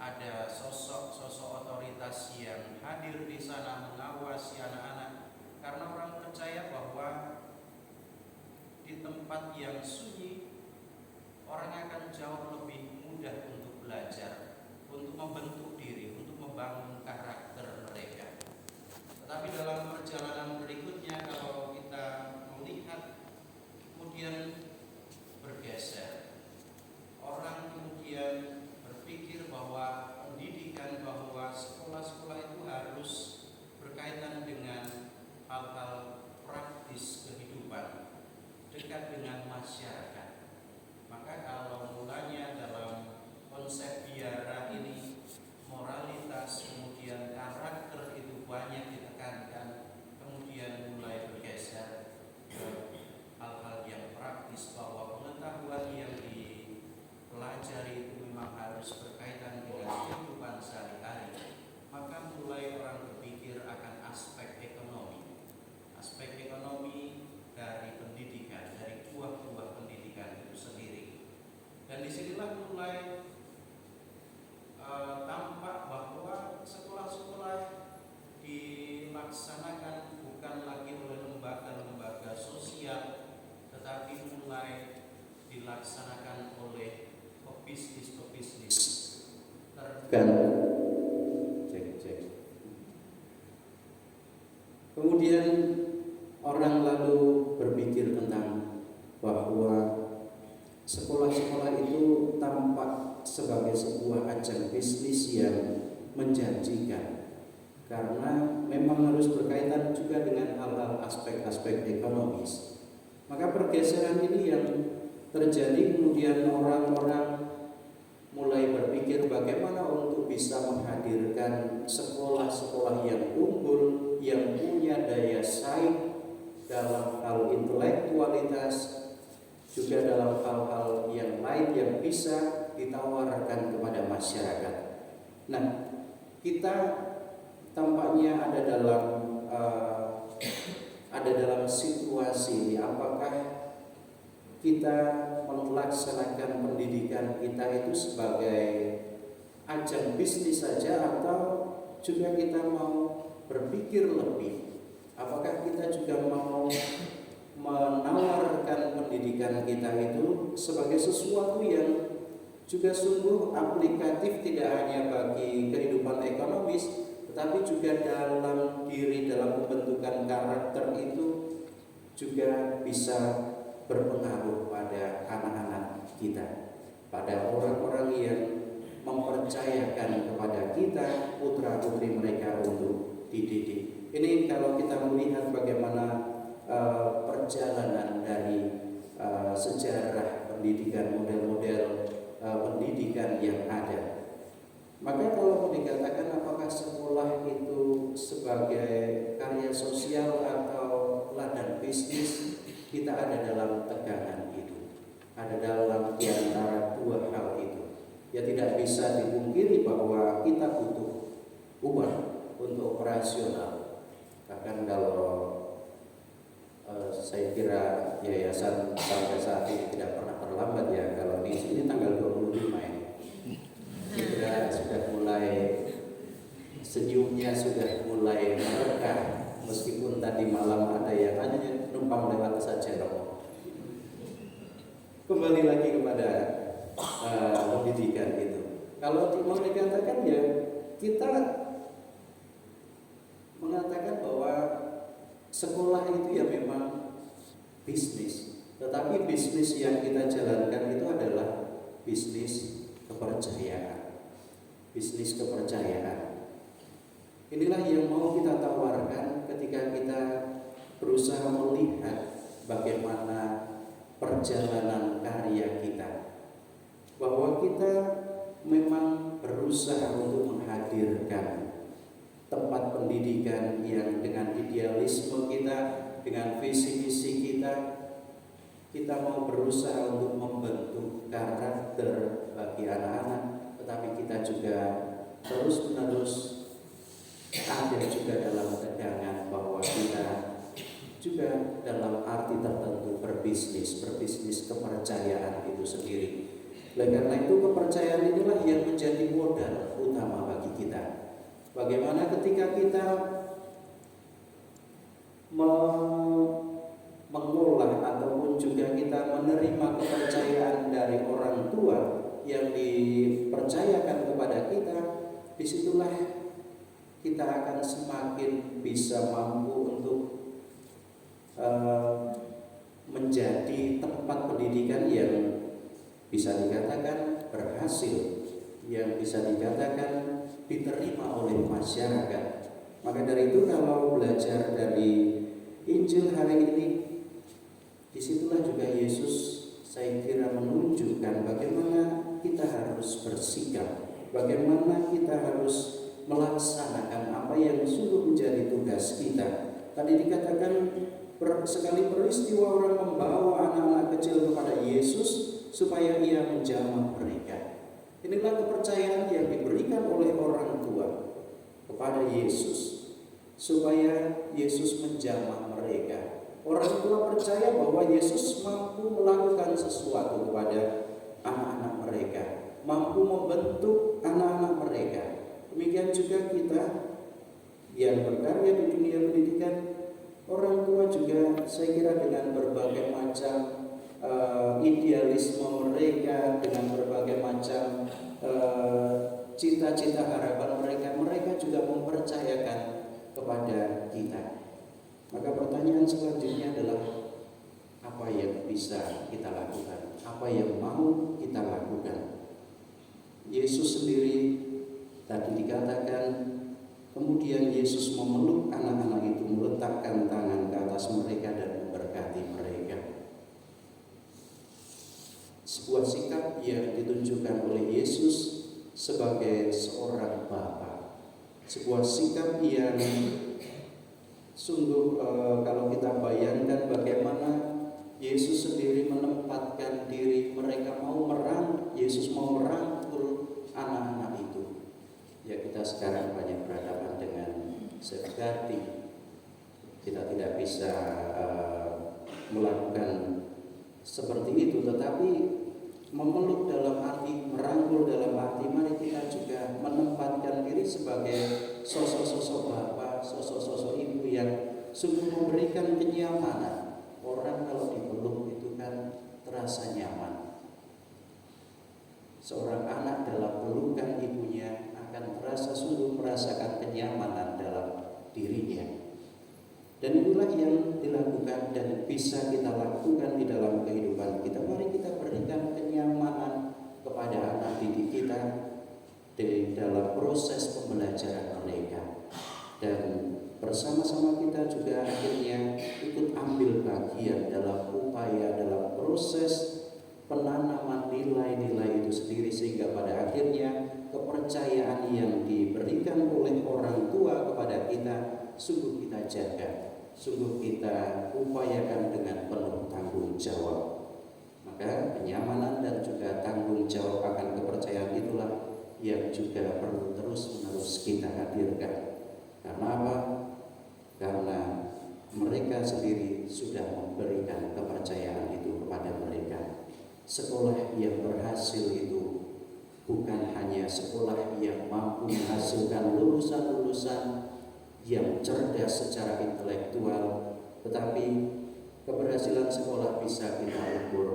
ada sosok-sosok otoritas yang hadir di sana mengawasi anak-anak, karena orang percaya bahwa di tempat yang sunyi orang akan jauh lebih mudah untuk belajar, untuk membentuk diri, untuk membangun karakter mereka. Tetapi dalam perjalanan berikutnya, kalau kita melihat kemudian bergeser, orang kemudian berpikir bahwa pendidikan, bahwa sekolah-sekolah itu harus berkaitan dengan hal-hal praktis kehidupan, dekat dengan masyarakat. Maka kalau mulanya dalam konsep biara ini moralitas, kemudian karakter itu banyak ditekankan, kemudian mulai bergeser ke hal-hal yang praktis, bahwa pengetahuan yang dipelajari itu memang harus berkaitan dengan kehidupan sehari-hari. Maka mulai orang berpikir akan aspek ekonomi dari pendidikan, dari buah-buah pendidikan itu sendiri. Dan disinilah mulai tampak bahwa sekolah-sekolah dilaksanakan bukan lagi oleh lembaga-lembaga sosial, tetapi mulai dilaksanakan oleh pebisnis-pebisnis tertentu. Kemudian orang lalu berpikir tentang bahwa sekolah-sekolah itu tampak sebagai sebuah ajang bisnis yang menjanjikan, karena memang harus berkaitan juga dengan hal-hal aspek-aspek ekonomis. Maka pergeseran ini yang terjadi, kemudian orang-orang mulai berpikir bagaimana untuk bisa menghadirkan sekolah-sekolah yang unggul, yang punya daya saing dalam hal intelektualitas, juga dalam hal-hal yang lain yang bisa ditawarkan kepada masyarakat. Nah, kita tampaknya ada dalam situasi apakah kita melaksanakan pendidikan kita itu sebagai ajang bisnis saja, atau juga kita mau berpikir lebih. Apakah kita juga mau menawarkan pendidikan kita itu sebagai sesuatu yang juga sungguh aplikatif, tidak hanya bagi kehidupan ekonomis, tetapi juga dalam diri, dalam pembentukan karakter itu juga bisa berpengaruh pada anak-anak kita, pada orang-orang yang mempercayakan kepada kita putra-putri mereka untuk dididik. Ini kalau kita melihat bagaimana perjalanan dari sejarah pendidikan, model-model pendidikan yang ada. Maka kalau dikatakan apakah sekolah itu sebagai karya sosial atau ladang bisnis, kita ada dalam tegangan itu, ada dalam diantara dua hal itu. Ya tidak bisa dipungkiri bahwa kita butuh uang untuk operasional. Bahkan kalau saya kira yayasan sampai saat ini tidak pernah terlambat ya. Kalau di sini tanggal 25 ini sudah mulai senyumnya sudah mulai merekah, meskipun tadi malam ada yang hanya numpang lewat saja loh. Kembali lagi kepada pendidikan itu. Kalau mau dikatakan ya, kita mengatakan bahwa sekolah itu ya memang bisnis, tetapi bisnis yang kita jalankan itu adalah bisnis kepercayaan. Bisnis kepercayaan. Inilah yang mau kita tawarkan ketika kita berusaha melihat bagaimana perjalanan karya kita, bahwa kita memang berusaha untuk menghadirkan tempat pendidikan yang dengan idealisme kita, dengan visi misi kita mau berusaha untuk membentuk karakter bagi anak-anak, tetapi kita juga terus-menerus ada juga dalam tegangan bahwa kita juga dalam arti tertentu berbisnis kepercayaan itu sendiri. Oleh karena itu kepercayaan inilah yang menjadi modal disitulah kita akan semakin bisa mampu untuk menjadi tempat pendidikan yang bisa dikatakan berhasil, yang bisa dikatakan diterima oleh masyarakat. Maka dari itu kalau belajar dari Injil hari ini, disitulah juga Yesus saya kira menunjukkan bagaimana kita harus bersikap, bagaimana kita harus melaksanakan apa yang sungguh menjadi tugas kita. Tadi dikatakan sekali peristiwa orang membawa anak-anak kecil kepada Yesus supaya ia menjamah mereka. Inilah kepercayaan yang diberikan oleh orang tua kepada Yesus supaya Yesus menjamah mereka. Orang tua percaya bahwa Yesus mampu melakukan sesuatu kepada anak-anak mereka, mampu membentuk anak-anak mereka. Demikian juga kita yang berkarya di dunia pendidikan, orang tua juga saya kira dengan berbagai macam idealisme mereka, dengan berbagai macam cita-cita harapan mereka juga mempercayakan kepada kita. Maka pertanyaan selanjutnya adalah apa yang bisa kita lakukan, apa yang mau kita lakukan. Yesus sendiri tadi dikatakan, kemudian Yesus memeluk anak-anak itu, meletakkan tangan ke atas mereka dan memberkati mereka. Sebuah sikap yang ditunjukkan oleh Yesus sebagai seorang bapa. Sebuah sikap yang sungguh kalau kita bayangkan bagaimana Yesus sendiri menempatkan diri, mereka mau Yesus mau merangkul anak-anak itu. Ya, kita sekarang banyak berhadapan dengan safeguarding. Kita tidak bisa melakukan seperti itu, tetapi memeluk dalam arti, merangkul dalam arti, mari kita juga menempatkan diri sebagai sosok-sosok bapak, sosok-sosok ibu yang sungguh memberikan kenyamanan. Orang kalau dipeluk itu kan terasa nyaman. Seorang anak dalam pelukan ibunya akan terasa sungguh merasakan kenyamanan dalam dirinya. Dan inilah yang dilakukan dan bisa kita lakukan di dalam kehidupan kita. Mari kita berikan kenyamanan kepada anak didik kita di dalam proses pembelajaran mereka. Dan bersama-sama kita juga akhirnya ikut ambil bagian dalam upaya, dalam proses penanaman nilai-nilai itu sendiri, sehingga pada akhirnya kepercayaan yang diberikan oleh orang tua kepada kita sungguh kita jaga, sungguh kita upayakan dengan penuh tanggung jawab. Maka kenyamanan dan juga tanggung jawab akan kepercayaan itulah yang juga perlu terus-menerus kita hadirkan. Karena apa? Karena mereka sendiri sudah memberikan kepercayaan itu kepada mereka. Sekolah yang berhasil itu bukan hanya sekolah yang mampu menghasilkan lulusan-lulusan yang cerdas secara intelektual, tetapi keberhasilan sekolah bisa kita ukur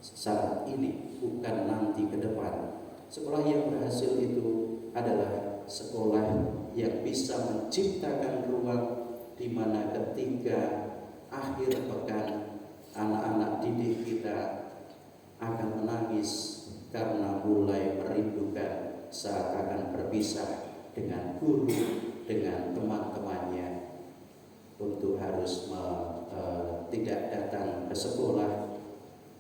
saat ini, bukan nanti ke depan. Sekolah yang berhasil itu adalah sekolah yang bisa menciptakan ruang di mana ketika akhir pekan anak-anak didik kita akan menangis karena mulai merindukan saat akan berpisah dengan guru, dengan teman-temannya, untuk harus tidak datang ke sekolah,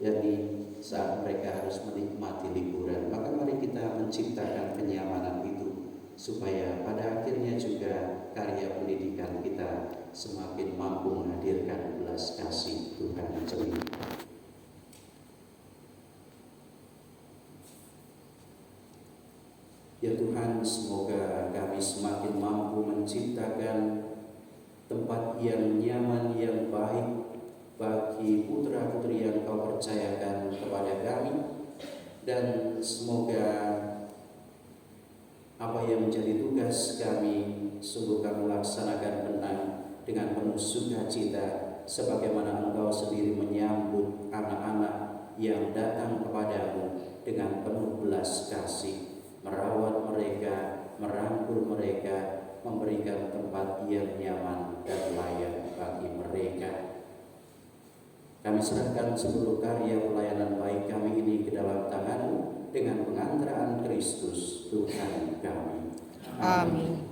jadi saat mereka harus menikmati liburan. Maka mari kita menciptakan kenyamanan itu supaya pada akhirnya juga karya pendidikan kita semakin mampu menghadirkan belas kasih Tuhan sendiri. Ya Tuhan, semoga kami semakin mampu menciptakan tempat yang nyaman, yang baik bagi putra-putri yang Kau percayakan kepada kami. Dan semoga apa yang menjadi tugas kami sungguh kami laksanakan benar dengan penuh sukacita, sebagaimana Engkau sendiri menyambut anak-anak yang datang kepadamu dengan penuh belas kasih, merawat mereka, menegur mereka, memberikan tempat yang nyaman dan layak bagi mereka. Kami serahkan seluruh karya pelayanan baik kami ini ke dalam tangan-Mu dengan pengantaraan Kristus Tuhan kami. Amin.